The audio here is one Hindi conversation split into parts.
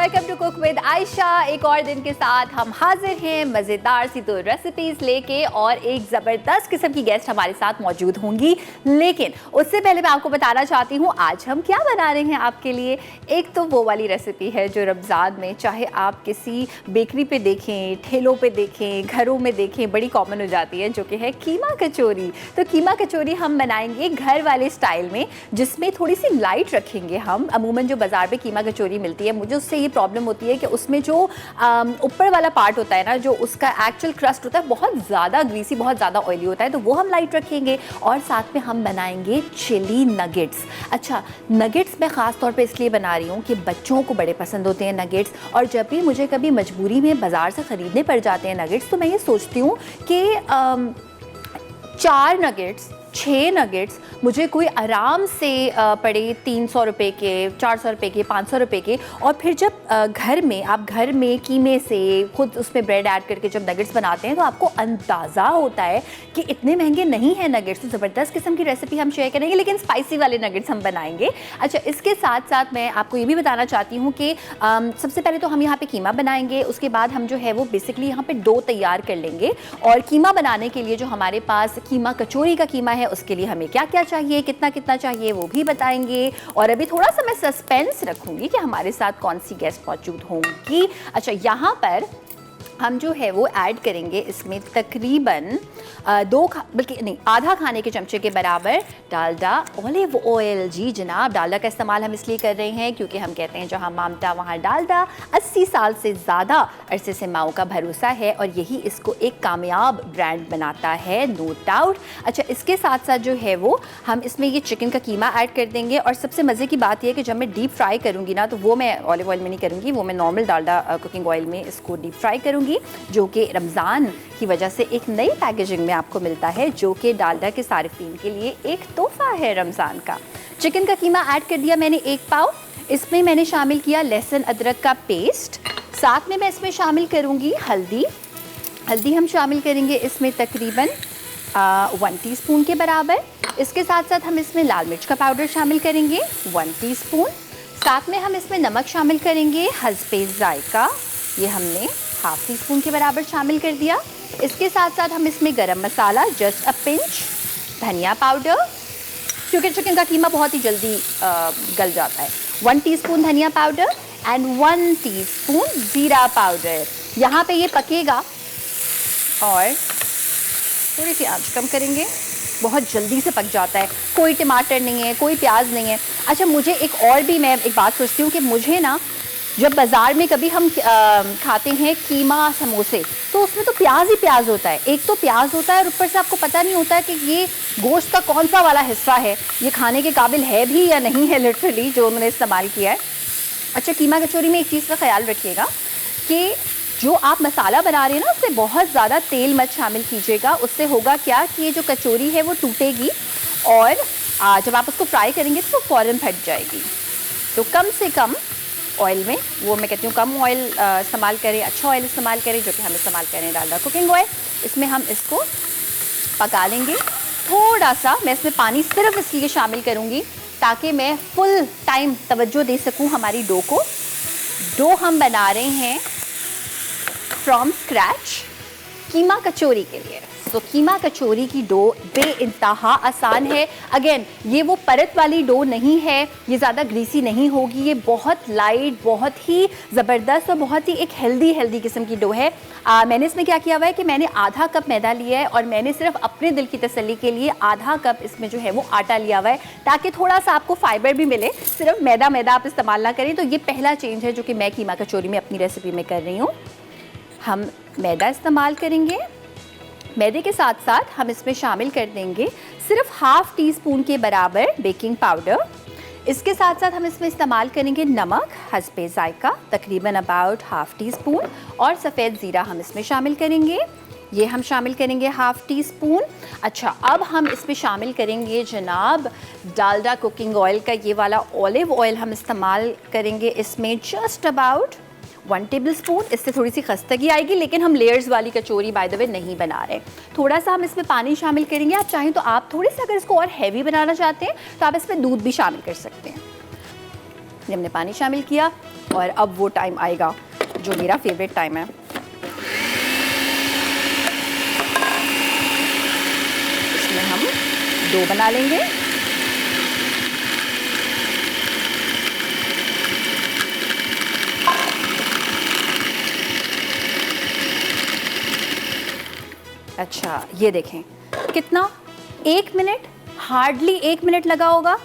Welcome to cook with Ayesha. एक और दिन के साथ हम हाजिर हैं मज़ेदार सी 2 रेसिपीज़ लेके और एक ज़बरदस्त किस्म की गेस्ट हमारे साथ मौजूद होंगी। लेकिन उससे पहले मैं आपको बताना चाहती हूँ आज हम क्या बना रहे हैं आपके लिए। एक तो वो वाली रेसिपी है जो रमज़ान में चाहे आप किसी बेकरी पे देखें, ठेलों पे देखें, घरों में देखें, बड़ी कॉमन हो जाती है, जो कि है कीमा कचौरी। तो कीमा कचौरी हम बनाएंगे घर वाले स्टाइल में, जिसमें थोड़ी सी लाइट रखेंगे हम। अमूमन जो बाज़ार पे कीमा कचौरी मिलती है, मुझे उससे ये प्रॉब्लम होती है कि उसमें जो ऊपर वाला पार्ट होता है ना, जो उसका एक्चुअल क्रस्ट होता है, बहुत ज़्यादा ग्रीसी, बहुत ज़्यादा ऑयली होता है। तो वो हम लाइट रखेंगे और साथ में हम बनाएंगे चिली नगेट्स। अच्छा, नगेट्स मैं ख़ास तौर पे इसलिए बना रही हूँ कि बच्चों को बड़े पसंद होते हैं नगेट्स, और जब भी मुझे कभी मजबूरी में बाज़ार से ख़रीदने पड़ जाते हैं नगेट्स, तो मैं ये सोचती हूँ कि 4 नगेट्स, 6 नगेट्स मुझे कोई आराम से पड़े 300 रुपये के, 400 रुपये के, 500 रुपये के। और फिर जब घर में आप घर में कीमे से खुद उसमें ब्रेड ऐड करके जब नगेट्स बनाते हैं, तो आपको अंदाज़ा होता है कि इतने महंगे नहीं हैं नगेट्स। तो ज़बरदस्त किस्म की रेसिपी हम शेयर करेंगे, लेकिन स्पाइसी वाले नगेट्स हम बनाएंगे। अच्छा, इसके साथ साथ मैं आपको ये भी बताना चाहती हूँ कि सबसे पहले तो हम यहाँ पे कीमा बनाएंगे, उसके बाद हम जो है वो बेसिकली यहाँ पे डो तैयार कर लेंगे। और कीमा बनाने के लिए जो हमारे पास कीमा कचौरी का कीमा है, उसके लिए हमें क्या क्या चाहिए, कितना कितना चाहिए, वो भी बताएंगे। और अभी थोड़ा सा मैं सस्पेंस रखूँगी कि हमारे साथ कौन सी गेस्ट मौजूद होंगी। अच्छा, यहाँ पर हम जो है वो ऐड करेंगे इसमें तकरीबन बल्कि नहीं, आधा खाने के चमचे के बराबर डालडा ऑलिव ऑयल। जी जनाब, डालडा का इस्तेमाल हम इसलिए कर रहे हैं क्योंकि हम कहते हैं जहाँ मामटा वहाँ डालडा। 80 साल से ज़्यादा अरसे से माओ का भरोसा है और यही इसको एक कामयाब ब्रांड बनाता है, नो डाउट। अच्छा, इसके साथ साथ जो है वो हम इसमें ये चिकन का कीमा ऐड कर देंगे। और सबसे मज़े की बात यह है कि जब मैं डीप फ्राई करूँगी ना, तो वो मैं ऑलिव ऑयल में नहीं करूँगी, वो मैं नॉर्मल डालडा कुकिंग ऑयल में इसको डीप फ्राई करूँगी, जो कि रमज़ान की वजह से एक नई पैकेजिंग में आपको मिलता है, जो कि डालडा के सारिफीन के लिए एक तोहफा है रमज़ान का। चिकन का कीमा ऐड कर दिया मैंने 1 पाव। इसमें मैंने शामिल किया लहसुन अदरक का पेस्ट। साथ में मैं इसमें शामिल करूँगी हल्दी हम शामिल करेंगे इसमें तकरीबन 1 टीस्पून के बराबर। इसके साथ साथ हम इसमें लाल मिर्च का पाउडर शामिल करेंगे 1 टीस्पून। साथ में हम इसमें नमक शामिल करेंगे हस्बे ज़ायका, ये हमने 1/2 टीस्पून के बराबर शामिल कर दिया। इसके साथ साथ हम इसमें गरम मसाला जस्ट अ पिंच, धनिया पाउडर, क्योंकि चिकन का कीमा बहुत ही जल्दी गल जाता है, 1 टीस्पून धनिया पाउडर एंड 1 टीस्पून ज़ीरा पाउडर। यहाँ पे ये पकेगा और थोड़ी सी आंच कम करेंगे, बहुत जल्दी से पक जाता है। कोई टमाटर नहीं है, कोई प्याज नहीं है। अच्छा, मुझे मैं एक बात सोचती हूँ कि मुझे ना, जब बाज़ार में कभी हम खाते हैं कीमा समोसे, तो उसमें तो प्याज ही प्याज होता है। एक तो प्याज होता है और ऊपर से आपको पता नहीं होता है कि ये गोश्त का कौन सा वाला हिस्सा है, ये खाने के काबिल है भी या नहीं है, लिटरली जो उन्होंने इस्तेमाल किया है। अच्छा, कीमा कचौरी में एक चीज़ का ख्याल रखिएगा कि जो आप मसाला बना रहे हैं ना, उससे बहुत ज़्यादा तेल मत शामिल कीजिएगा। उससे होगा क्या कि ये जो कचौरी है वो टूटेगी और जब आप उसको फ्राई करेंगे तो फ़ौरन फट जाएगी। तो कम से कम ऑयल में, वो मैं कहती हूँ कम ऑयल इस्तेमाल करें, अच्छा ऑयल इस्तेमाल करें, जो कि हम इस्तेमाल करें डालडा कुकिंग ऑयल। इसमें हम इसको पका लेंगे। थोड़ा सा मैं इसमें पानी सिर्फ इसलिए शामिल करूँगी ताकि मैं फुल टाइम तवज्जो दे सकूँ हमारी डो को। डो हम बना रहे हैं फ्रॉम स्क्रैच कीमा कचौरी के लिए। तो कीमा कचौरी की डो बेइंतहा आसान है। अगेन, ये वो परत वाली डो नहीं है, ये ज़्यादा ग्रीसी नहीं होगी, ये बहुत लाइट, बहुत ही ज़बरदस्त और बहुत ही एक हेल्दी किस्म की डो है। मैंने इसमें क्या किया हुआ है कि मैंने आधा कप मैदा लिया है और मैंने सिर्फ अपने दिल की तसल्ली के लिए आधा कप इसमें जो है वो आटा लिया हुआ है, ताकि थोड़ा सा आपको फाइबर भी मिले। सिर्फ मैदा आप इस्तेमाल ना करें। तो ये पहला चेंज है जो कि मैं कीमा कचौरी में अपनी रेसिपी में कर रही हूँ। हम मैदा इस्तेमाल करेंगे। मैदे के साथ साथ हम इसमें शामिल कर देंगे सिर्फ 1/2 टीस्पून के बराबर बेकिंग पाउडर। इसके साथ साथ हम इसमें इस्तेमाल करेंगे नमक हस्बे ज़ायका, तकरीबन अबाउट 1/2 टीस्पून। और सफ़ेद ज़ीरा हम इसमें शामिल करेंगे, ये हम शामिल करेंगे 1/2 टीस्पून। अच्छा, अब हम इसमें शामिल करेंगे जनाब डालडा कुकिंग ऑयल का ये वाला ऑलिव ऑयल हम इस्तेमाल करेंगे इसमें जस्ट अबाउट 1 टेबल स्पून। इससे थोड़ी सी खस्तगी आएगी, लेकिन हम लेयर्स वाली कचौरी बाय द वे नहीं बना रहे। थोड़ा सा हम इसमें पानी शामिल करेंगे। आप चाहें तो आप थोड़ी सा, अगर इसको और हैवी बनाना चाहते हैं तो आप इसमें दूध भी शामिल कर सकते हैं। ये हमने पानी शामिल किया और अब वो टाइम आएगा जो मेरा फेवरेट टाइम है। इसमें हम डो बना लेंगे। अच्छा, ये देखें कितना, 1 मिनट, हार्डली 1 मिनट लगा होगा।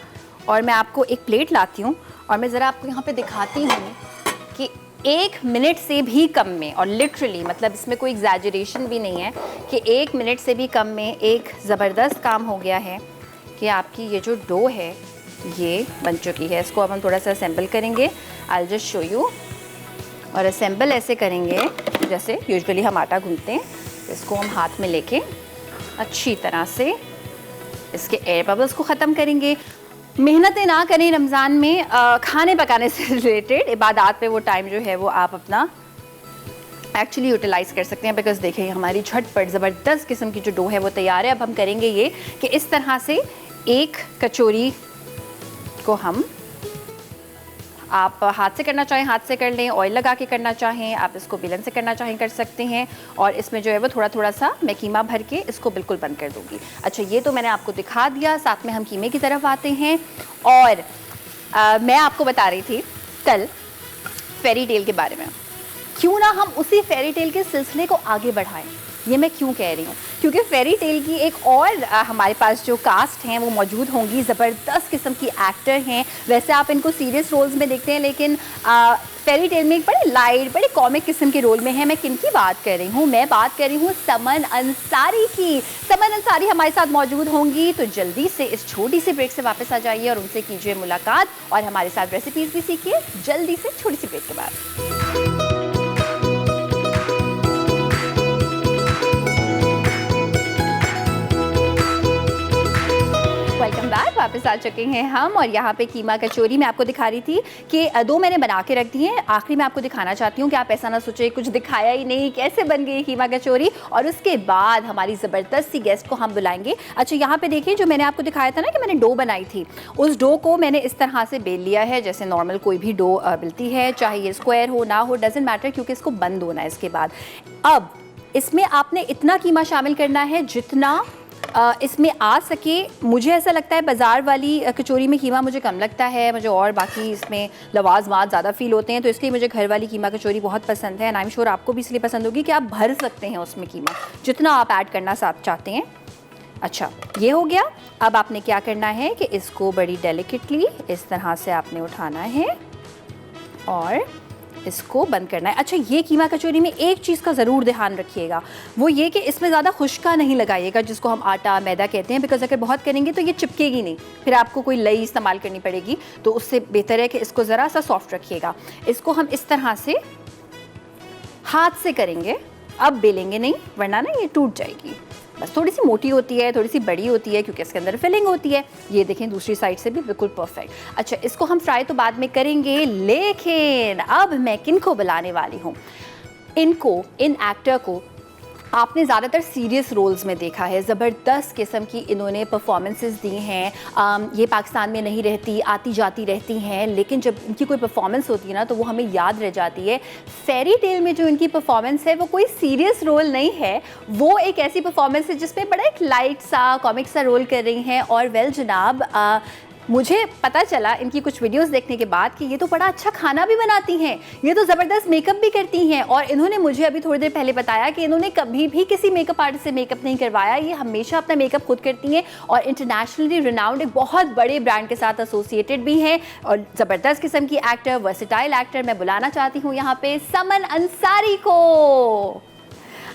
और मैं आपको एक प्लेट लाती हूँ और मैं ज़रा आपको यहाँ पे दिखाती हूँ कि 1 मिनट से भी कम में, और लिटरली मतलब इसमें कोई एग्जैजरेशन भी नहीं है कि 1 मिनट से भी कम में एक ज़बरदस्त काम हो गया है कि आपकी ये जो डो है ये बन चुकी है। इसको अब हम थोड़ा सा असेंबल करेंगे। I just show you. और असेंबल ऐसे करेंगे जैसे यूजुअली हम आटा गूंथते हैं। इसको हम हाथ में लेके अच्छी तरह से इसके एयर बबल्स को ख़त्म करेंगे। मेहनतें ना करें रमज़ान में खाने पकाने से रिलेटेड, इबादत पे वो टाइम जो है वो आप अपना एक्चुअली यूटिलाइज़ कर सकते हैं। बिकॉज देखिए हमारी झटपट ज़बरदस्त किस्म की जो डो है वो तैयार है। अब हम करेंगे ये कि इस तरह से एक कचौरी को हम, आप हाथ से करना चाहें हाथ से कर लें, ऑयल लगा के करना चाहें आप इसको बेलन से करना चाहें कर सकते हैं। और इसमें जो है वो थोड़ा थोड़ा सा मैं कीमा भर के इसको बिल्कुल बंद कर दूंगी। अच्छा, ये तो मैंने आपको दिखा दिया। साथ में हम कीमे की तरफ आते हैं। और मैं आपको बता रही थी कल फेरी टेल के बारे में, क्यों ना हम उसी फेरी टेल के सिलसिले को आगे बढ़ाएं। ये मैं क्यों कह रही हूँ, क्योंकि फेरी टेल की एक और हमारे पास जो कास्ट हैं वो मौजूद होंगी। ज़बरदस्त किस्म की एक्टर हैं। वैसे आप इनको सीरियस रोल्स में देखते हैं, लेकिन फेरी टेल में एक बड़े लाइट, बड़े कॉमिक किस्म के रोल में है। मैं किन की बात कर रही हूँ? मैं बात कर रही हूँ समन अंसारी की। समन अंसारी हमारे साथ मौजूद होंगी। तो जल्दी से इस छोटी सी ब्रेक से वापस आ जाइए और उनसे कीजिए मुलाकात और हमारे साथ रेसिपीज़ भी सीखिए जल्दी से, छोटी सी ब्रेक के बाद। वेलकम बैक, वापस आ चुके हैं हम। और यहाँ पे कीमा कचौरी मैं आपको दिखा रही थी कि 2 मैंने बना के रख दी हैं। आखिरी में आपको दिखाना चाहती हूँ कि आप ऐसा ना सोचे कुछ दिखाया ही नहीं, कैसे बन गई कीमा कचौरी। और उसके बाद हमारी ज़बरदस्त सी गेस्ट को हम बुलाएंगे। अच्छा, यहाँ पे देखिए जो मैंने आपको दिखाया था ना कि मैंने डो बनाई थी, उस डो को मैंने इस तरह से बेल लिया है जैसे नॉर्मल कोई भी डो बेलती है, चाहे ये स्क्वायर हो ना हो, डजेंट मैटर, क्योंकि इसको बंद होना है। इसके बाद अब इसमें आपने इतना कीमा शामिल करना है जितना इसमें आ सके। मुझे ऐसा लगता है बाज़ार वाली कचौरी में कीमा मुझे कम लगता है मुझे, और बाकी इसमें लवाजमात ज़्यादा फ़ील होते हैं, तो इसलिए मुझे घर वाली कीमा कचौरी बहुत पसंद है। एंड आई एम श्योर आपको भी इसलिए पसंद होगी कि आप भर सकते हैं उसमें कीमा जितना आप ऐड करना चाहते हैं। अच्छा, ये हो गया। अब आपने क्या करना है कि इसको बड़ी डेलिकेटली इस तरह से आपने उठाना है और इसको बंद करना है। अच्छा, ये कीमा कचौरी में एक चीज़ का ज़रूर ध्यान रखिएगा, वो ये कि इसमें ज़्यादा खुश्का नहीं लगाइएगा, जिसको हम आटा मैदा कहते हैं। बिकॉज अगर बहुत करेंगे तो ये चिपकेगी नहीं, फिर आपको कोई लई इस्तेमाल करनी पड़ेगी। तो उससे बेहतर है कि इसको ज़रा सा सॉफ्ट रखिएगा। इसको हम इस तरह से हाथ से करेंगे, अब बेलेंगे नहीं वरना ना ये टूट जाएगी। बस थोड़ी सी मोटी होती है, थोड़ी सी बड़ी होती है, क्योंकि इसके अंदर फिलिंग होती है। ये देखें दूसरी साइड से भी बिल्कुल परफेक्ट। अच्छा, इसको हम फ्राई तो बाद में करेंगे, लेकिन अब मैं किन को बुलाने वाली हूँ? इनको, इन एक्टर को आपने ज़्यादातर सीरियस रोल्स में देखा है। ज़बरदस्त किस्म की इन्होंने परफॉर्मेंसेस दी हैं। ये पाकिस्तान में नहीं रहती, आती जाती रहती हैं, लेकिन जब इनकी कोई परफॉर्मेंस होती है ना तो वो हमें याद रह जाती है। फेरी टेल में जो इनकी परफॉर्मेंस है वो कोई सीरियस रोल नहीं है, वो एक ऐसी परफॉर्मेंस है जिसमें बड़ा एक लाइट सा कॉमिक सा रोल कर रही हैं। और वेल जनाब, मुझे पता चला इनकी कुछ वीडियोस देखने के बाद कि ये तो बड़ा अच्छा खाना भी बनाती हैं, ये तो ज़बरदस्त मेकअप भी करती हैं। और इन्होंने मुझे अभी थोड़ी देर पहले बताया कि इन्होंने कभी भी किसी मेकअप आर्टिस्ट से मेकअप नहीं करवाया, ये हमेशा अपना मेकअप खुद करती हैं और इंटरनेशनली रिनाउंड एक बहुत बड़े ब्रांड के साथ एसोसिएटेड भी हैं। और ज़बरदस्त किस्म की एक्टर, वर्सेटाइल एक्टर, मैं बुलाना चाहती हूँ यहाँ पे समन अंसारी को।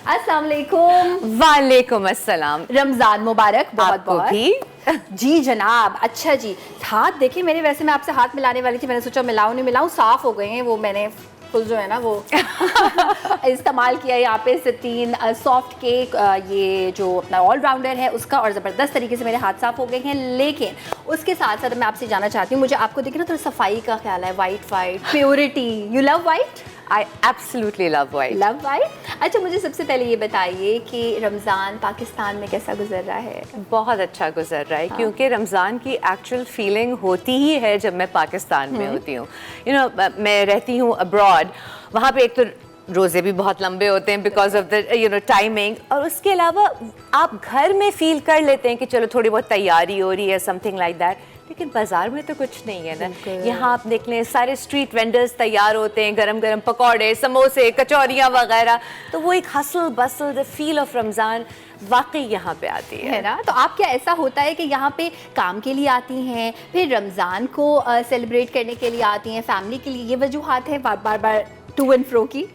अस्सलाम वालेकुम। वालेकुम अस्सलाम। रमज़ान मुबारक बहुत बहुत। भी जी जनाब। अच्छा जी, हाथ देखिए मेरे, वैसे मैं आपसे हाथ मिलाने वाली थी, मैंने सोचा मिलाऊं नहीं मिलाऊं, साफ़ हो गए हैं वो, मैंने फुल जो है ना वो इस्तेमाल किया यहाँ पे सतीन सॉफ्ट केक, ये जो अपना ऑलराउंडर है उसका, और ज़बरदस्त तरीके से मेरे हाथ साफ़ हो गए हैं। लेकिन उसके साथ साथ मैं आपसे जानना चाहती हूँ, मुझे आपको देखिए ना थोड़ा सफाई का ख्याल है, white purity, you love white? I absolutely love white. Love white. अच्छा, मुझे सबसे पहले ये बताइए कि रमज़ान पाकिस्तान में कैसा गुजर रहा है? बहुत अच्छा गुजर रहा है, क्योंकि रमज़ान की एक्चुअल फीलिंग होती ही है जब मैं पाकिस्तान में होती हूँ। मैं रहती हूँ अब्रॉड, वहाँ पे एक तो रोज़े भी बहुत लंबे होते हैं बिकॉज ऑफ द टाइमिंग, और उसके अलावा आप घर में फील कर लेते हैं कि चलो थोड़ी बहुत तैयारी हो रही है, समथिंग लाइक दैट। लेकिन बाजार में तो कुछ नहीं है ना। यहाँ आप देख लें, सारे स्ट्रीट वेंडर्स तैयार होते हैं, गरम गरम पकौड़े, समोसे, कचौरियाँ वगैरह। तो वो एक hustle bustle, the feel of Ramzan वाकई यहाँ पे आती है ना। तो आप क्या ऐसा होता है कि यहाँ पे काम के लिए आती हैं, फिर रमज़ान को सेलिब्रेट करने के लिए आती हैं, फैमिली के लिए, ये वजूहात है बार बार टू एंड फ्रो की?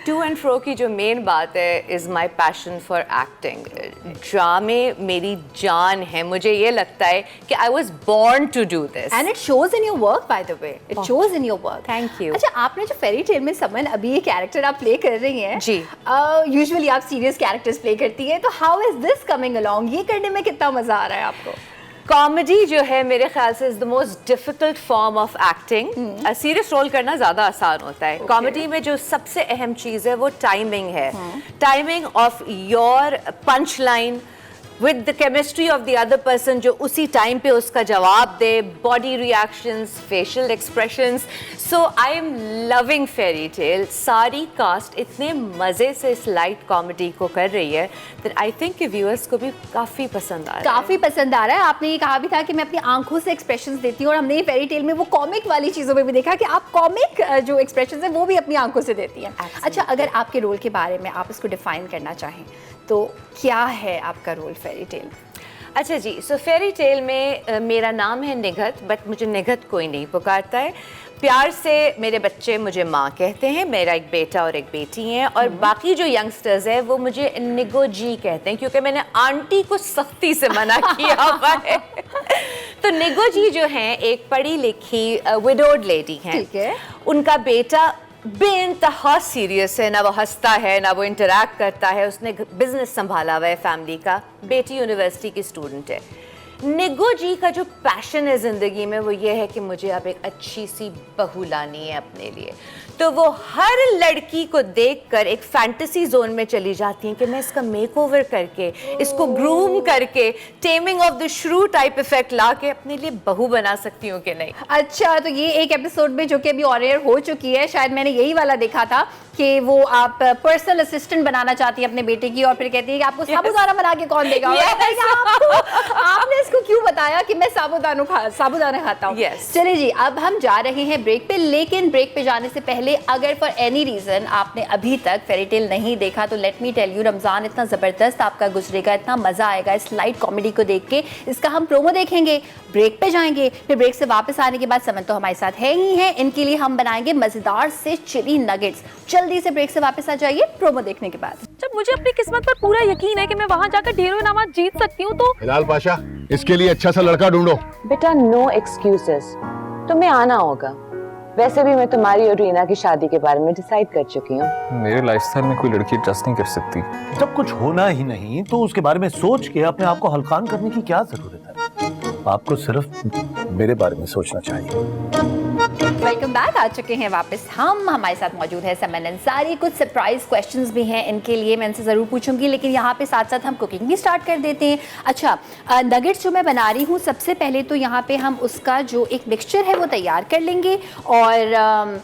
टू एंड फ्रो की जो मेन बात है is my passion for acting. ड्रामे मेरी जान है। मुझे ये लगता है कि I was born to do this, and it shows in your work, by the way, it shows in your work. Thank you. अच्छा, आपने जो फेरी टेल में समन अभी ये कैरेक्टर आप प्ले कर रही हैं जी, यूजुअली आप सीरियस कैरेक्टर्स प्ले करती है, तो how is this coming along? ये करने में कितना मजा आ रहा है आपको? कॉमेडी जो है मेरे ख्याल से is the most difficult form of acting. Serious role करना ज़्यादा आसान होता है। कॉमेडी में जो सबसे अहम चीज़ है वो टाइमिंग है। Timing of your punch line with the chemistry of the other person, जो उसी टाइम पे उसका जवाब दे, body reactions, facial expressions. So I am loving fairy tale. सारी कास्ट इतने मज़े से इस लाइट कॉमेडी को कर रही है दैट आई थिंक कि व्यूअर्स को भी काफ़ी पसंद आ रहा है। काफ़ी पसंद आ रहा है। आपने ये कहा भी था कि मैं अपनी आंखों से एक्सप्रेशंस देती हूँ, और हमने ये फेरी टेल में वो कॉमिक वाली चीज़ों में भी देखा कि आप कॉमिक जो एक्सप्रेशंस हैं वो भी अपनी आंखों से देती हैं। अच्छा, अगर आपके रोल के बारे में आप इसको डिफाइन करना चाहें तो क्या है आपका रोल फेरी टेल? अच्छा जी, सो फेरी टेल में मेरा नाम है निगहत, बट मुझे निगहत कोई नहीं पुकारता है। प्यार से मेरे बच्चे मुझे माँ कहते हैं। मेरा एक बेटा और एक बेटी हैं, और बाकी जो यंगस्टर्स हैं वो मुझे निगो जी कहते हैं, क्योंकि मैंने आंटी को सख्ती से मना किया हुआ है। तो निगो जी जो हैं एक पढ़ी लिखी विडोड लेडी हैं। ठीक है। उनका बेटा बेइंतहा सीरियस है, ना वो हंसता है ना वो इंटरैक्ट करता है। उसने बिजनेस संभाला हुआ है फैमिली का। बेटी यूनिवर्सिटी की स्टूडेंट है। निगो जी का जो पैशन है ज़िंदगी में वो ये है कि मुझे अब एक अच्छी सी बहू लानी है अपने लिए। तो वो हर लड़की को देखकर एक फैंटेसी जोन में चली जाती हैं कि मैं इसका मेकओवर करके, इसको ग्रूम करके, टेमिंग ऑफ द श्रू टाइप इफेक्ट ला के अपने लिए बहू बना सकती हूँ कि नहीं। अच्छा, तो ये एक एपिसोड में जो कि अभी ऑन एयर हो चुकी है, शायद मैंने यही वाला देखा था कि वो आप पर्सनल असिस्टेंट बनाना चाहती है अपने बेटे की, और फिर कहती है कि आपको साबूदाना बना के कौन देगा? आपने इसको क्यों बताया कि मैं साबूदाना खाता हूँ? चलिए जी, अब हम जा रहे हैं ब्रेक पे, लेकिन ब्रेक पे जाने से पहले अगर फॉर एनी रीजन आपने अभी तक फेरी टेल नहीं देखा तो let me tell you, Ramzan इतना जबरदस्त आपका गुजरेगा, इतना मजा आएगा इस लाइट कॉमेडी को देख के। इसका हम प्रोमो देखेंगे, ब्रेक पे जाएंगे, फिर ब्रेक से वापस आने के बाद समन तो हमारे साथ है ही है, इनके लिए हम बनाएंगे मजेदार से चिली नगेट्स। जल्दी से ब्रेक से वापस आ जाइए प्रोमो देखने के बाद। जब मुझे अपनी किस्मत पर पूरा यकीन है कि मैं वहाँ जाकर ढेरों इनामात जीत सकती हूँ, तो हिलाल पाशा, इसके लिए अच्छा सा लड़का ढूंढो। बेटा, नो एक्सक्यूजेस, तुम्हें आना होगा। वैसे भी मैं तुम्हारी और रीना की शादी के बारे में डिसाइड कर चुकी हूँ। मेरे लाइफस्टाइल में कोई लड़की एडजस्ट नहीं कर सकती। जब कुछ होना ही नहीं तो उसके बारे में सोच के अपने आप को हल्कान करने की क्या जरूरत है? आपको सिर्फ मेरे बारे में सोचना चाहिए। वेलकम बैक, आ चुके हैं वापस हम। हमारे साथ मौजूद है समन अंसारी। कुछ सरप्राइज क्वेश्चंस भी हैं इनके लिए, मैं इनसे ज़रूर पूछूंगी, लेकिन यहाँ पे साथ साथ हम कुकिंग भी स्टार्ट कर देते हैं। अच्छा, नगेट्स जो मैं बना रही हूँ, सबसे पहले तो यहाँ पे हम उसका जो एक मिक्सचर है वो तैयार कर लेंगे। और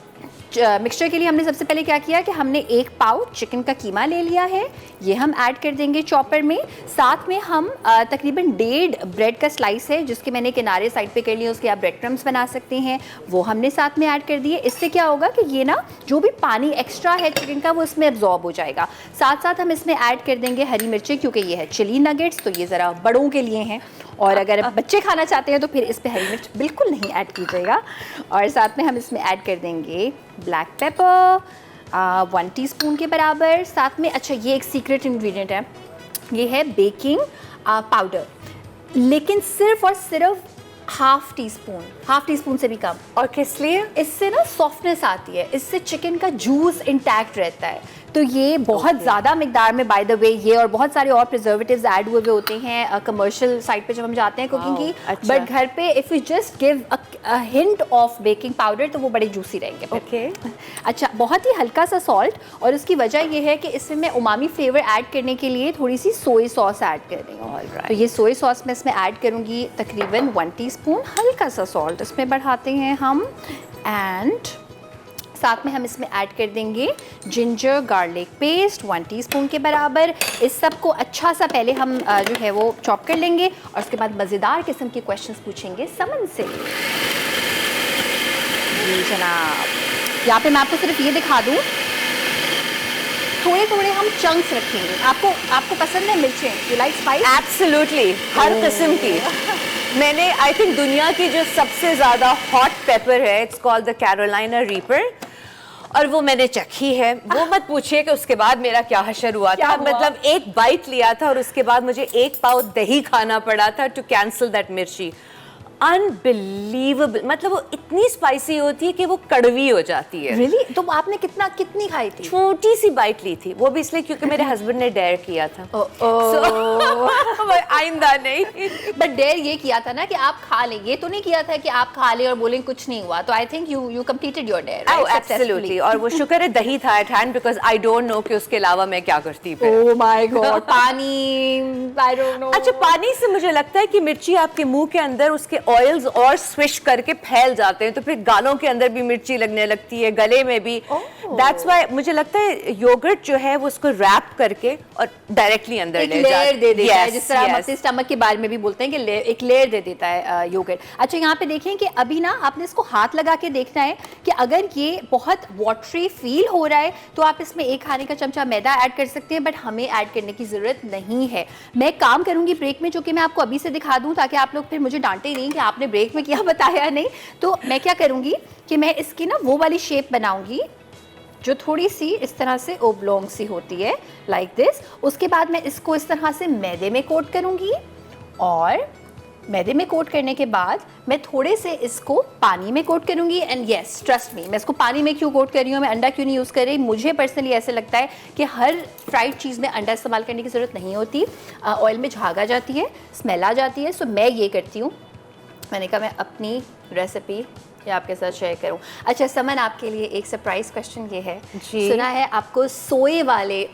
मिक्सचर के लिए हमने सबसे पहले क्या किया कि हमने 1 पाव चिकन का कीमा ले लिया है, ये हम ऐड कर देंगे चॉपर में। साथ में हम तकरीबन 1.5 ब्रेड का स्लाइस है जिसके मैंने किनारे साइड पे कर लिए, उसके आप ब्रेड क्रम्स बना सकते हैं, वो हमने साथ में ऐड कर दिए। इससे क्या होगा कि ये ना जो भी पानी एक्स्ट्रा है चिकन का वो इसमें एब्जॉर्ब हो जाएगा। साथ साथ हम इसमें ऐड कर देंगे हरी मिर्चें, क्योंकि ये है चिली नगेट्स तो ये ज़रा बड़ों के लिए हैं, और अगर बच्चे खाना चाहते हैं तो फिर इस पर हरी मिर्च बिल्कुल नहीं ऐड कीजिएगा। और साथ में हम इसमें ऐड कर देंगे ब्लैक पेपर 1 टीस्पून के बराबर। साथ में अच्छा, ये एक सीक्रेट इंग्रेडिएंट है, ये है बेकिंग पाउडर, लेकिन सिर्फ और सिर्फ हाफ टी स्पून से भी कम। और किस लिए? इससे ना सॉफ्टनेस आती है, इससे चिकन का जूस इंटैक्ट रहता है। तो ये बहुत ज़्यादा मिकदार में बाय द वे ये और बहुत सारे और प्रिजर्वेटिव्स ऐड हुए हुए होते हैं कमर्शियल साइट पे जब हम जाते हैं कुकिंग की, अच्छा। बट घर पे if you just give a hint of baking powder तो वो बड़े जूसी रहेंगे फिर। ओके। अच्छा, बहुत ही हल्का सा सॉल्ट, और उसकी वजह ये है कि इसमें मैं उमामी फ्लेवर ऐड करने के लिए थोड़ी सी सोया सॉस ऐड कर रही हूँ। Alright. तो ये सोया सॉस मैं इसमें ऐड करूँगी तकरीबन 1 टीस्पून। हल्का सा सॉल्ट इसमें बढ़ाते हैं हम, एंड साथ में हम इसमें ऐड कर देंगे जिंजर गार्लिक पेस्ट 1 टीस्पून के बराबर। इस सब को अच्छा सा पहले हम जो है वो चॉप कर लेंगे, और उसके बाद मज़ेदार किस्म के क्वेश्चंस पूछेंगे समन से। जी जनाब, यहाँ पे मैं आपको सिर्फ ये दिखा दूँ, थोड़े थोड़े हम चंक्स रखेंगे। आपको पसंद है मिर्चें? You like spice? एब्सोल्युटली, हर किस्म की। मैंने आई थिंक दुनिया की जो सबसे ज़्यादा हॉट पेपर है, it's called the Carolina reaper, और वो मैंने चखी है। वो मत पूछिए कि उसके बाद मेरा क्या हशर हुआ था। मतलब एक बाइट लिया था और उसके बाद मुझे 1 पाव दही खाना पड़ा था टू कैंसिल दैट मिर्ची। अनबिलीवेबल, मतलब वो इतनी स्पाइसी होती है कि वो कड़वी हो जाती है। रियली? तो आपने कितनी खाई थी? छोटी सी बाइट ली थी, वो भी इसलिए क्योंकि मेरे हस्बैंड ने डेयर किया था। आइंदा नहीं। बट डेयर ये किया था ना कि आप खा लें, ये तो नहीं किया था कि आप खा लें और बोलें कुछ नहीं हुआ। तो I think you completed your dare, right? Absolutely. और वो शुक्र है दही था at hand, because I don't know कि उसके अलावा मैं क्या करती फिर। ओह माय गॉड, पानी, आई डोंट नो। अच्छा, पानी से मुझे लगता है कि मिर्ची आपके मुंह के अंदर उसके ऑयल्स और स्विश करके फैल जाते हैं, तो फिर गालों के अंदर भी मिर्ची लगने लगती है, गले में भी। दैट्स व्हाई मुझे लगता है योगर्ट जो है वो उसको रैप करके और डायरेक्टली अंदर एक ले लेयर दे देता है, Yes, जिस तरह हम yes. अपने स्टमक के बारे में भी बोलते हैं कि एक लेयर दे देता है योगर्ट। अच्छा, यहाँ पे देखें कि अभी ना आपने इसको हाथ लगा के देखना है कि अगर ये बहुत वाटरी फील हो रहा है तो आप इसमें 1 खाने का चमचा मैदा ऐड कर सकते हैं, बट हमें ऐड करने की ज़रूरत नहीं है। मैं काम करूँगी ब्रेक में, जो कि मैं आपको अभी से दिखा दूँ ताकि आप लोग फिर मुझे डांटे नहीं कि आपने ब्रेक में क्या बताया नहीं। तो मैं क्या करूँगी कि मैं इसकी ना वो वाली शेप बनाऊँगी जो थोड़ी सी इस तरह से ओब्लोंग सी होती है, लाइक दिस। उसके बाद मैं इसको इस तरह से मैदे में कोट करूँगी, और मैदे में कोट करने के बाद मैं थोड़े से इसको पानी में कोट करूँगी। एंड येस, ट्रस्ट मी, मैं इसको पानी में क्यों कोट कर रही हूँ, मैं अंडा क्यों नहीं यूज़ कर रही। मुझे पर्सनली ऐसे लगता है कि हर फ्राइड चीज़ में अंडा इस्तेमाल करने की ज़रूरत नहीं होती, ऑयल में झाग आ जाती है, स्मेल आ जाती है। सो मैं ये करती हूँ, मैंने कहा मैं अपनी रेसिपी ये आपके साथ शेयर करूं। अच्छा समन, आपके लिए एक सरप्राइज क्वेश्चन ये है। जी। सुना है आपको सोए वाले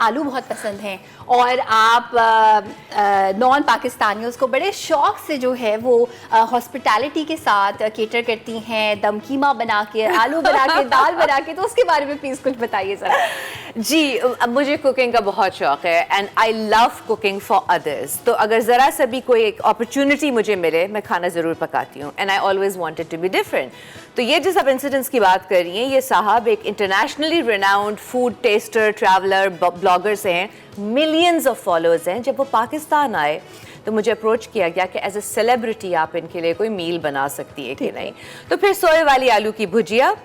आलू बहुत पसंद हैं, और आप नॉन पाकिस्तानियों को बड़े शौक से जो है वो हॉस्पिटैलिटी के साथ केटर करती हैं, दम कीमा बना के, आलू बना के, दाल बना के। तो उसके बारे में प्लीज़ कुछ बताइए ज़रा। जी, अब मुझे कुकिंग का बहुत शौक है, and I love cooking for others. तो अगर ज़रा सा भी कोई एक अपॉर्चुनिटी मुझे मिले, मैं खाना ज़रूर पकाती हूँ, and I always wanted to be different. तो ये जिस आप इंसिडेंट्स की बात कर रही हैं, ये साहब एक internationally renowned food tester, traveller, blogger से हैं, मिलियंस ऑफ फॉलोअर्स हैं। जब वो पाकिस्तान आए तो मुझे अप्रोच किया गया कि एज ए सेलिब्रिटी आप इनके लिए कोई मील बना सकती है कि नहीं। तो फिर सोए वाली आलू की भुजिया,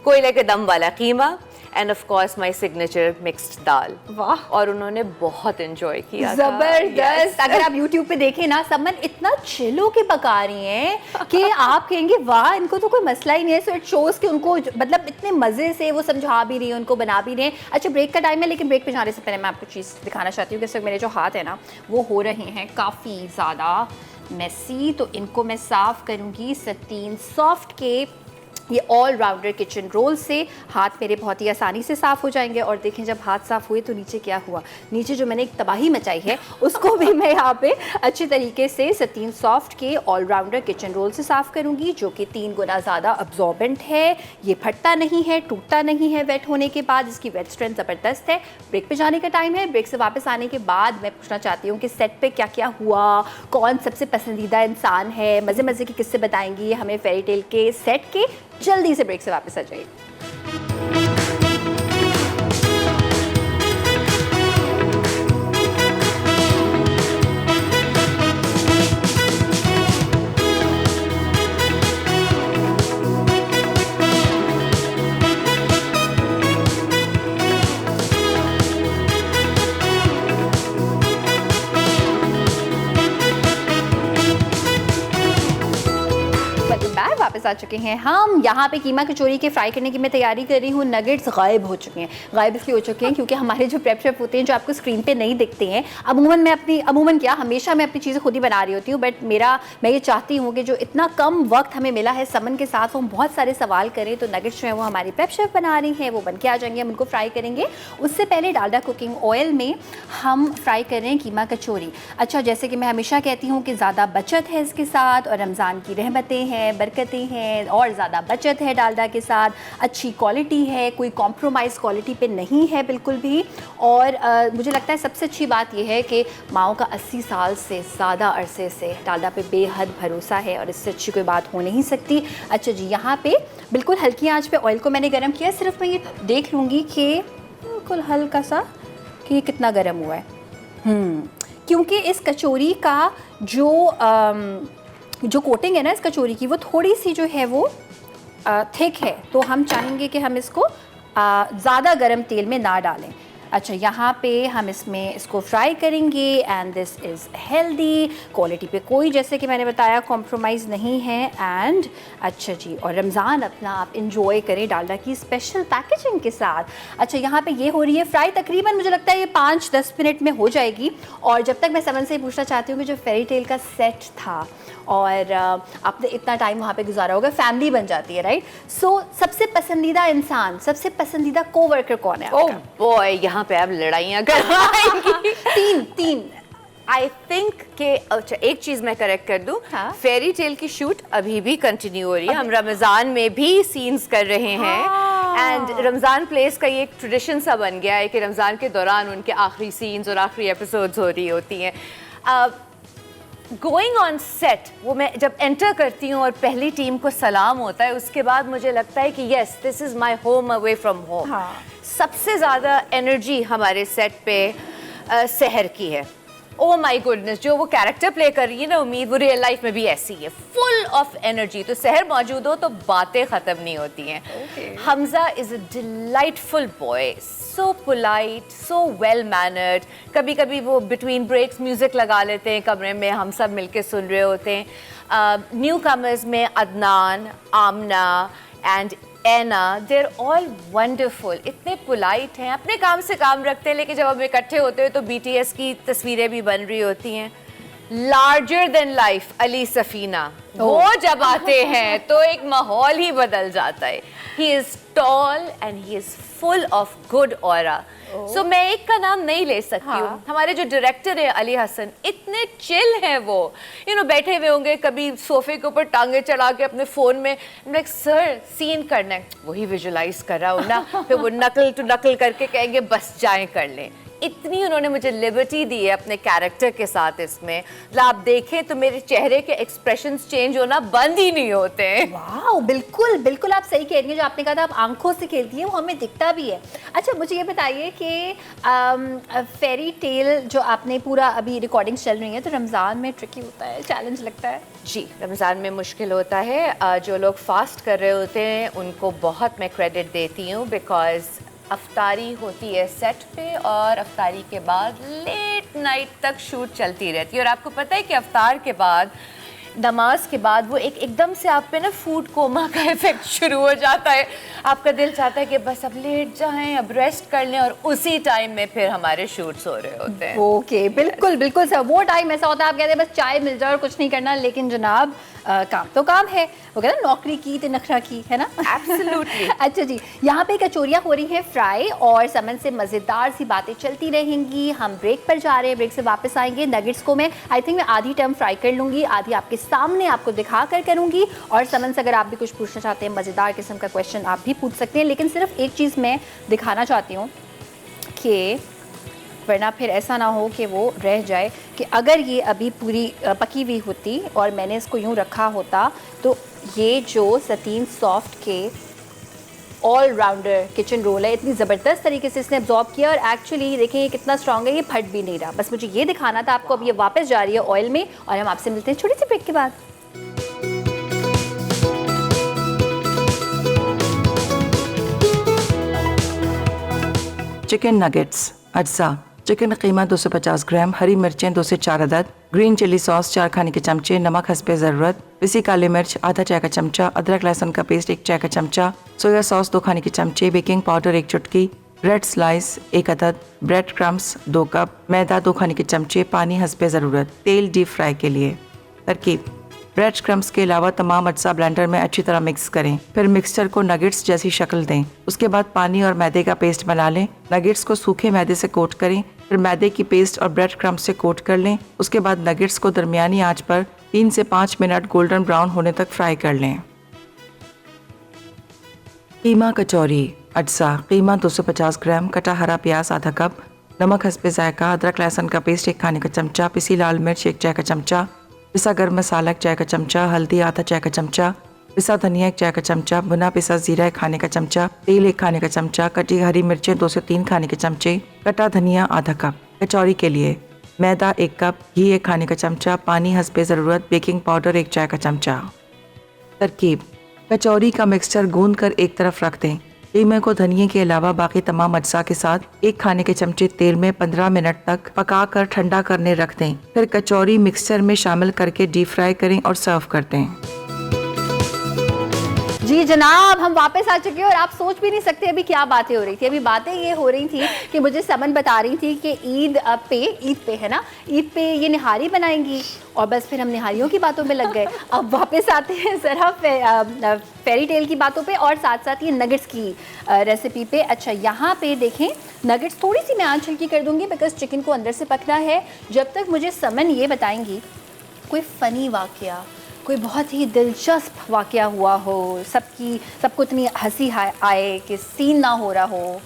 कोयले के दम वाला कीमा, and of course my signature mixed dal. वाह, और उन्होंने बहुत एंजॉय किया। जबरदस्त। अगर आप YouTube पे देखें ना, समन इतना चिल होके पका रही हैं कि आप कहेंगे वाह, इनको तो कोई मसला ही नहीं है। सो इट शोज कि उनको मतलब इतने मज़े से वो समझा भी रही हैं, उनको बना भी रहे हैं। अच्छा, ब्रेक का टाइम है, लेकिन ब्रेक पे जाने से पहले मैं आपको चीज़ दिखाना चाहती हूँ कि इस वक्त मेरे जो हाथ है ना वो हो रहे हैं काफ़ी ज़्यादा मेसी। तो इनको मैं साफ़ करूँगी सतीन सॉफ्ट के ये ऑल राउंडर किचन रोल से। हाथ मेरे बहुत ही आसानी से साफ़ हो जाएंगे। और देखें, जब हाथ साफ़ हुए तो नीचे क्या हुआ, नीचे जो मैंने एक तबाही मचाई है उसको भी मैं यहाँ पे अच्छे तरीके से सतीन सॉफ्ट के ऑल राउंडर किचन रोल से साफ़ करूँगी, जो कि 3 गुना ज़्यादा अब्जॉर्बेंट है। ये फटता नहीं है, टूटता नहीं है वेट होने के बाद, इसकी वेट स्ट्रेंथ ज़बरदस्त है। ब्रेक पे जाने का टाइम है। ब्रेक से वापस आने के बाद मैं पूछना चाहती हूँ कि सेट पे क्या क्या हुआ, कौन सबसे पसंदीदा इंसान है, मज़े मज़े के किस्से बताएंगी हमें फेरी टेल के सेट के। जल्दी से ब्रेक से वापस आ जाइए। वापस आ चुके हैं हम। यहाँ पे कीमा कचौरी के फ्राई करने की मैं तैयारी कर रही हूँ। नगेट्स गायब हो चुके हैं। गायब इसलिए हो चुके हैं क्योंकि हमारे जो प्रेप शेफ होते हैं जो आपको स्क्रीन पे नहीं दिखते हैं, हमेशा मैं अपनी चीज़ें खुद ही बना रही होती हूँ, बट मैं ये चाहती हूँ कि जो इतना कम वक्त हमें मिला है समन के साथ, हम बहुत सारे सवाल करें। तो नगेट्स जो है वो हमारी प्रेप शेफ बना रही हैं, वो बन के आ जाएंगे, हम उनको फ्राई करेंगे। उससे पहले डालडा कुकिंग ऑयल में हम फ्राई कर रहे हैं कीमा कचौरी। अच्छा, जैसे कि मैं हमेशा कहती हूँ कि ज़्यादा बचत है इसके साथ, और रमज़ान की रहमतें हैं, बरकतें हैं, और ज़्यादा बचत है डालडा के साथ। अच्छी क्वालिटी है, कोई कॉम्प्रोमाइज़ क्वालिटी पे नहीं है बिल्कुल भी। और मुझे लगता है सबसे अच्छी बात यह है कि माओ का 80 साल से ज़्यादा अरसे से डालडा पे बेहद भरोसा है, और इससे अच्छी कोई बात हो नहीं सकती। अच्छा जी, यहाँ पे बिल्कुल हल्की आंच पे ऑयल को मैंने गर्म किया। सिर्फ मैं ये देख लूँगी कि बिल्कुल हल्का सा कि ये कितना गर्म हुआ है। क्योंकि इस कचौरी का जो कोटिंग है ना इस कचौरी की, वो थोड़ी सी जो है वो थिक है, तो हम चाहेंगे कि हम इसको ज़्यादा गर्म तेल में ना डालें। अच्छा, यहाँ पे हम इसको फ्राई करेंगे, and this is healthy. Quality पे कोई, जैसे कि मैंने बताया, कॉम्प्रोमाइज़ नहीं है। एंड अच्छा जी, और रमज़ान अपना आप इंजॉय करें डालडा की स्पेशल पैकेजिंग के साथ। अच्छा, यहाँ पे ये हो रही है फ्राई, तकरीबन मुझे लगता है ये 5-10 मिनट में हो जाएगी। और जब तक मैं समन से पूछना चाहती हूँ कि जो फेरी टेल का सेट था और आपने इतना टाइम वहाँ पे गुजारा होगा, फैमिली बन जाती है, राइट? सो सबसे पसंदीदा इंसान, सबसे पसंदीदा कोवर्कर कौन है आपका? ओह बॉय, यहाँ पे आप लड़ाइयाँ करवाएंगी। तीन आई थिंक कि अच्छा, एक चीज़ मैं करेक्ट कर दूँ, हाँ? फेरी टेल की शूट अभी भी कंटिन्यू हो रही है। हम रमज़ान में भी सीन्स कर रहे हैं, एंड रमज़ान प्लेस का ये एक ट्रेडिशन सा बन गया है कि रमज़ान के दौरान उनके आखिरी सीन्स और आखिरी एपिसोड्स हो रही होती हैं। गोइंग ऑन सेट, वो मैं जब एंटर करती हूँ और पहली टीम को सलाम होता है, उसके बाद मुझे लगता है कि yes, this is my home away from home. सबसे ज़्यादा एनर्जी हमारे सेट पे सहर की है। ओह माय गुडनेस, जो वो कैरेक्टर प्ले कर रही है ना उम्मीद, वो रियल लाइफ में भी ऐसी है, फुल ऑफ एनर्जी। तो सहर मौजूद हो तो बातें ख़त्म नहीं होती हैं। Hamza is a delightful boy, so polite, so well mannered. कभी कभी वो बिटवीन ब्रेक्स म्यूज़िक लगा लेते हैं कमरे में, हम सब मिलके सुन रहे होते हैं। न्यू कमर्स में Adnan, Amna and Ana, they're all wonderful, इतने पोलाइट हैं, अपने काम से काम रखते हैं, लेकिन जब हम इकट्ठे होते हैं तो BTS की तस्वीरें भी बन रही होती हैं। Larger than life Ali Safina, वो जब आते हैं तो एक माहौल ही बदल जाता है। He is tall and he is full of good aura. So मैं एक का नाम नहीं ले सकती हूँ। हमारे जो डायरेक्टर है अली हसन, इतने चिल हैं वो, बैठे हुए होंगे कभी सोफे के ऊपर टांगे चढ़ा के अपने फ़ोन में, लाइक सर सीन करना है, वही विजुलाइज कर रहा हूँ ना, फिर वो नकल टू नकल करके कहेंगे बस जाएं कर लें। इतनी उन्होंने मुझे लिबर्टी दी है अपने कैरेक्टर के साथ इसमें, मतलब आप देखें तो मेरे चेहरे के एक्सप्रेशंस चेंज होना बंद ही नहीं होते। वाह, बिल्कुल बिल्कुल आप सही कह रही हैं। जो आपने कहा था आप आंखों से खेलती हैं, वो हमें दिखता भी है। अच्छा, मुझे ये बताइए कि फेरी टेल जो आपने पूरा अभी रिकॉर्डिंग्स चल रही हैं, तो रमज़ान में ट्रिकी होता है, चैलेंज लगता है? जी, रमज़ान में मुश्किल होता है। जो लोग फास्ट कर रहे होते हैं उनको बहुत मैं क्रेडिट देती हूँ, बिकॉज़ अफ्तारी होती है सेट पे, और अफ्तारी के बाद लेट नाइट तक शूट चलती रहती है। और आपको पता है कि अफ्तार के बाद, नमाज के बाद, वो एकदम से आप पे ना फूड कोमा का इफेक्ट शुरू हो जाता है। आपका दिल चाहता है कि बस अब लेट जाएं, अब रेस्ट कर लें, और उसी टाइम में फिर हमारे शूट्स हो रहे होते हैं। ओके, बिल्कुल बिल्कुल सर, वो टाइम ऐसा होता है आप कहते हैं बस चाय मिल जाए और कुछ नहीं करना, लेकिन जनाब काम तो काम है, वो कहते हैं नौकरी की तो नखरा की, है ना? एब्सोल्युटली। अच्छा जी, यहाँ पे कचौरियाँ हो रही हैं फ्राई, और समन से मज़ेदार सी बातें चलती रहेंगी। हम ब्रेक पर जा रहे हैं, ब्रेक से वापस आएंगे। नगेट्स को मैं आधी टर्म फ्राई कर लूँगी, आधी आपके सामने आपको दिखा कर करूँगी। और समन से अगर आप भी कुछ पूछना चाहते हैं, मज़ेदार किस्म का क्वेश्चन आप भी पूछ सकते हैं। लेकिन सिर्फ एक चीज़ मैं दिखाना चाहती हूँ कि वरना फिर ऐसा ना हो कि वो रह जाए कि अगर ये अभी पूरी पकी हुई होती और मैंने इसको यूँ रखा होता, तो ये जो सतीन सॉफ्ट के ऑल राउंडर किचन रोल है, इतनी ज़बरदस्त तरीके से इसने एब्जॉर्ब किया, और एक्चुअली देखें ये कितना स्ट्रॉन्ग है, ये फट भी नहीं रहा। बस मुझे ये दिखाना था आपको। अब ये वापस जा रही है ऑयल में, और हम आपसे मिलते हैं छोटी सी ब्रेक के बाद। चिकन नगेट्स अज्जा चिकन कीमा 250 ग्राम, हरी मिर्चें 2 से 4 अदद, ग्रीन चिली सॉस 4 खाने के चमचे, नमक हस्बे ज़रूरत, पिसी काली मिर्च आधा चाय का चमचा, अदरक लहसुन का पेस्ट 1 चाय का चमचा, सोया सॉस 2 खाने के चमचे, बेकिंग पाउडर 1 चुटकी, ब्रेड स्लाइस 1 अदद, ब्रेड क्रम्स 2 कप, मैदा 2 खाने के चमचे, पानी हस्बे ज़रूरत, तेल डीप फ्राई के लिए। तरकीब: ब्रेड क्रम्स के अलावा तमाम अज्जा ब्लेंडर में अच्छी तरह मिक्स करें, फिर मिक्सचर को नगेट्स जैसी शक्ल दें। उसके बाद पानी और मैदे का पेस्ट बना लें। नगेट्स को सूखे मैदे से कोट करें, फिर मैदे की पेस्ट और ब्रेड क्रम्स से कोट कर लें। उसके बाद नगेट्स को दरमियानी आंच पर 3 से 5 मिनट गोल्डन ब्राउन होने तक फ्राई कर लें। कीमा कचौरी अज्जा: कीमा 250 ग्राम, कटा हरा प्याज आधा कप, नमक हस्बे जायका, अदरक लहसुन का पेस्ट 1 खाने का चमचा, पिसी लाल मिर्च 1 चाय का चमचा, पिसा गर्म मसाला 1 चाय का चमचा, हल्दी आधा चाय का चमचा, पिसा धनिया 1 चाय का चमचा, भुना पिसा जीरा 1 खाने का चमचा, तेल 1 खाने का चमचा, कटी हरी मिर्चें 2 से 3 खाने के चमचे, कटा धनिया आधा कप। कचौरी के लिए मैदा 1 कप, घी 1 खाने का चमचा, पानी हस्बे ज़रूरत, बेकिंग पाउडर 1 चाय का चमचा। तरकीब: कचौरी का मिक्सचर गूंद कर एक तरफ रख दें। कीमे को धनिये के अलावा बाकी तमाम अज्जा के साथ 1 खाने के चमचे तेल में 15 मिनट तक पकाकर ठंडा करने रख दें। फिर कचौरी मिक्सचर में शामिल करके डीप फ्राई करें और सर्व कर दें। जी जनाब, हम वापस आ चुके हैं और आप सोच भी नहीं सकते अभी क्या बातें हो रही थी। अभी बातें ये हो रही थी कि मुझे समन बता रही थी कि ईद पे है ना, ईद पे ये निहारी बनाएंगी और बस फिर हम निहारियों की बातों में लग गए। अब वापस आते हैं ज़रा फेरी टेल की बातों पे और साथ साथ ये नगेट्स की रेसिपी पे। अच्छा, यहाँ पे देखें नगेट्स थोड़ी सी मैं आंच हल्की कर दूँगी बिकॉज चिकन को अंदर से पकना है। जब तक मुझे समन ये बताएंगी कोई फ़नी वाक़या, कोई बहुत ही दिलचस्प वाक़या हुआ हो, सबको इतनी हंसी आए कि सीन ना हो रहा हो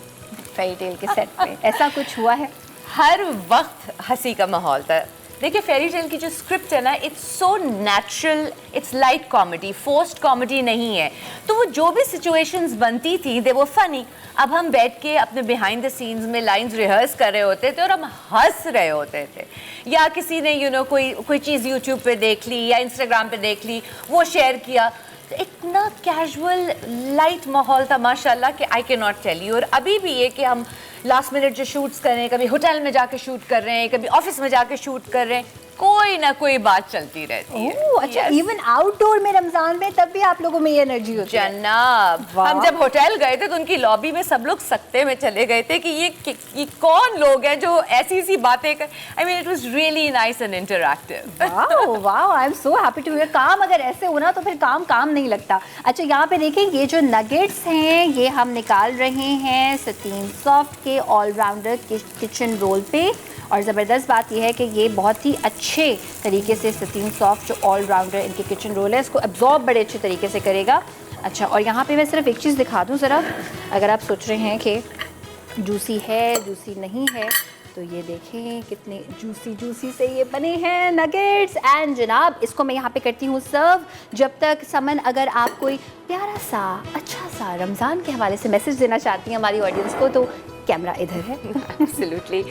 फेरी टेल के सेट पे, ऐसा कुछ हुआ है? हर वक्त हंसी का माहौल था। देखिए फेरी टेल की जो स्क्रिप्ट है ना, it's so natural, its light comedy, forced comedy नहीं है। तो वो जो भी सिचुएशंस बनती थी दे वो फनी। अब हम बैठ के अपने बिहाइंड द सीन्स में लाइंस रिहर्स कर रहे होते थे और हम हंस रहे होते थे, या किसी ने कोई चीज़ यूट्यूब पे देख ली या इंस्टाग्राम पे देख ली, वो शेयर किया, तो इतना कैजुअल लाइट माहौल था माशाल्लाह कि I can not tell you. और अभी भी ये कि हम लास्ट मिनट जो शूट्स कर रहे हैं, कभी होटल में जाके शूट कर रहे हैं, कभी ऑफिस में जाके शूट कर रहे हैं, कोई ना कोई बात चलती रहती है। अच्छा, इवन आउटडोर में रमजान में तब भी आप लोगों में ये एनर्जी होती है? जनाब, हम जब होटल गए थे तो उनकी लॉबी में सब लोग सकते में चले गए थे कि ये कौन लोग हैं जो ऐसी सी बातें कर। I mean it was really nice and interactive. Wow, I am so happy to hear. काम अगर ऐसे होना तो फिर काम नहीं लगता। अच्छा, यहाँ पे देखें ये जो नगेट्स हैं ये हम निकाल रहे हैं सतीन सॉफ्ट के ऑलराउंडर किचन रोल पे। और ज़बरदस्त बात यह है कि ये बहुत ही अच्छे तरीके से सतीन सॉफ्ट जो ऑलराउंडर इनके किचन रोल है इसको एब्जॉर्ब बड़े अच्छे तरीके से करेगा। अच्छा, और यहाँ पे मैं सिर्फ एक चीज़ दिखा दूँ ज़रा, अगर आप सोच रहे हैं कि जूसी है जूसी नहीं है, तो ये देखें कितने जूसी से ये बने हैं नगेट्स। एंड जनाब इसको मैं यहाँ पे करती हूँ सर्व। जब तक समन, अगर आप कोई प्यारा सा अच्छा सा रमज़ान के हवाले से मैसेज देना चाहती हैं हमारी ऑडियंस को, तो कैमरा इधर है। एब्सोल्युटली।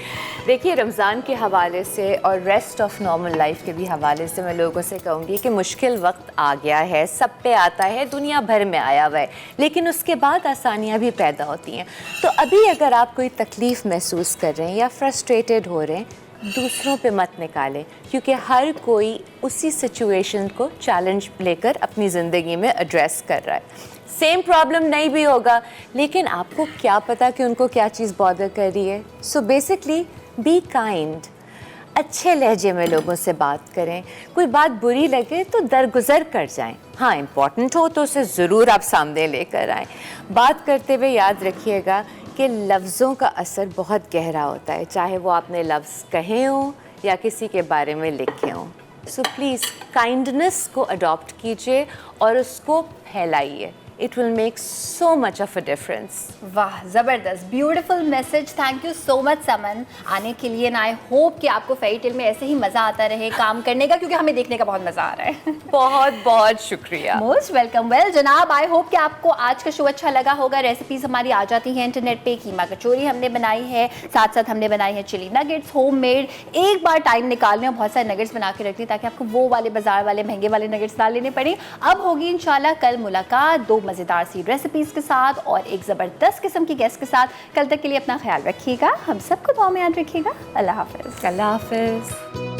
देखिए रमज़ान के हवाले से और रेस्ट ऑफ नॉर्मल लाइफ के भी हवाले से मैं लोगों से कहूँगी कि मुश्किल वक्त आ गया है, सब पे आता है, दुनिया भर में आया हुआ है, लेकिन उसके बाद आसानियाँ भी पैदा होती हैं। तो अभी अगर आप कोई तकलीफ़ महसूस कर रहे हैं या फ्रस्ट्रेटेड हो रहे हैं, दूसरों पे मत निकालें, क्योंकि हर कोई उसी सिचुएशन को चैलेंज लेकर अपनी ज़िंदगी में एड्रेस कर रहा है। सेम प्रॉब्लम नहीं भी होगा, लेकिन आपको क्या पता कि उनको क्या चीज़ बॉदर कर रही है। सो बेसिकली बी काइंड, अच्छे लहजे में लोगों से बात करें। कोई बात बुरी लगे तो दरगुजर कर जाएं। हाँ, इम्पॉर्टेंट हो तो उसे ज़रूर आप सामने लेकर आएँ। बात करते हुए याद रखिएगा कि लफ्ज़ों का असर बहुत गहरा होता है, चाहे वो आपने लफ्ज़ कहे हों या किसी के बारे में लिखे हों। सो प्लीज़ काइंडनेस को अडॉप्ट कीजिए और उसको फैलाइए। It will make so much of a difference. वाह, ज़बरदस्त, beautiful message. Thank you so much Saman आने के लिए। एंड आई होप कि आपको फेरी टेल में ऐसे ही मज़ा आता रहे काम करने का, क्योंकि हमें देखने का बहुत मज़ा आ रहा है। बहुत बहुत शुक्रिया। Most welcome. वेल जनाब, आई होप कि आपको आज का शो अच्छा लगा होगा। रेसिपीज़ हमारी आ जाती हैं इंटरनेट पे। कीमा कचौरी हमने बनाई है, साथ साथ हमने बनाई है चिली नगेट्स होममेड। एक बार टाइम निकाल लें और बहुत सारे नगेट्स बना के रख लें ताकि आपको वो वाले बाजार वाले महंगे वाले नगेट्स ना लेने पड़े। अब होगी इंशाल्लाह कल मुलाकात। 2 मज़ेदार सी रेसिपीज़ के साथ और एक ज़बरदस्त किस्म की गेस्ट के साथ। कल तक के लिए अपना ख्याल रखिएगा, हम सबको दुआ में याद रखिएगा। अल्लाह हाफ़िज़। अल्लाह हाफ़िज़।